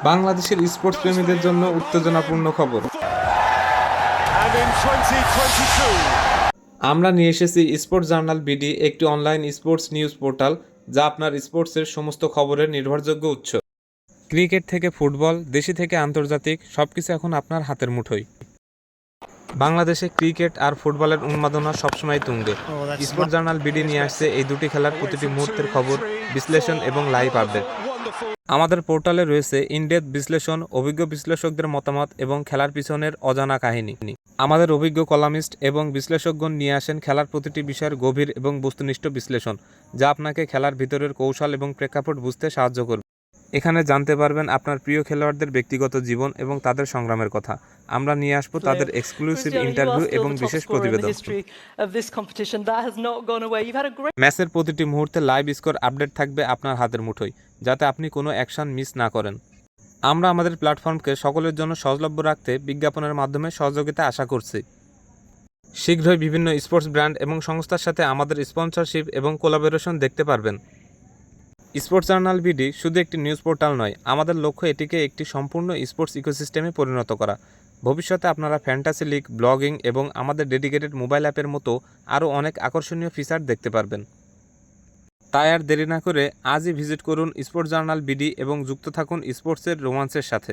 বাংলাদেশের স্পোর্টস প্রেমীদের জন্য উত্তেজনাপূর্ণ খবর। And in 2022, আমরা নিয়ে এসেছি স্পোর্টস জার্নাল বিডি, একটি অনলাইন স্পোর্টস নিউজ পোর্টাল যা আপনার স্পোর্টসের সমস্ত খবরের নির্ভরযোগ্য উৎস। ক্রিকেট থেকে ফুটবল, দেশি থেকে আন্তর্জাতিক, সবকিছু এখন আপনার হাতের মুঠোয়। বাংলাদেশে ক্রিকেট আর ফুটবলের উন্মাদনা সবসময় তুঙ্গে। স্পোর্টস জার্নাল বিডি নিয়ে আসছে এই দুটি খেলার প্রতিটি মুহূর্তের খবর, বিশ্লেষণ এবং লাইভ আপডেট। আমাদের পোর্টালে রয়েছে ইনডেপথ বিশ্লেষণ, অভিজ্ঞ বিশ্লেষকদের মতামত এবং খেলার পিছনের অজানা কাহিনী। আমাদের অভিজ্ঞ কলামিস্ট এবং বিশ্লেষকগণ নিয়ে আসেন খেলার প্রতিটি বিষয়ের গভীর এবং বস্তুনিষ্ঠ বিশ্লেষণ, যা আপনাকে খেলার ভিতরের কৌশল এবং প্রেক্ষাপট বুঝতে সাহায্য করবে। এখানে জানতে পারবেন আপনার প্রিয় খেলোয়াড়দের ব্যক্তিগত জীবন এবং তাদের সংগ্রামের কথা। আমরা নিয়ে আসবো তাদের এক্সক্লুসিভ ইন্টারভিউ এবং বিশেষ প্রতিবেদন। ম্যাচের প্রতিটি মুহূর্তে লাইভ স্কোর আপডেট থাকবে আপনার হাতের মুঠোয়, যাতে আপনি কোনো অ্যাকশন মিস না করেন। আমরা আমাদের প্ল্যাটফর্মকে সকলের জন্য সহজলভ্য রাখতে বিজ্ঞাপনের মাধ্যমে সহযোগিতা আশা করছি। শীঘ্রই বিভিন্ন স্পোর্টস ব্র্যান্ড এবং সংস্থার সাথে আমাদের স্পন্সরশিপ এবং কোলাবোরেশন দেখতে পারবেন। স্পোর্টস জার্নাল বিডি শুধু একটি নিউজ পোর্টাল নয়, আমাদের লক্ষ্য এটিকে একটি সম্পূর্ণ স্পোর্টস ইকোসিস্টেমে পরিণত করা। ভবিষ্যতে আপনারা ফ্যান্টাসি লিগ, ব্লগিং এবং আমাদের ডেডিকেটেড মোবাইল অ্যাপের মতো আরও অনেক আকর্ষণীয় ফিচার দেখতে পারবেন। তাই আর দেরি না করে আজই ভিজিট করুন স্পোর্টস জার্নাল বিডি এবং যুক্ত থাকুন স্পোর্টসের রোমান্সের সাথে।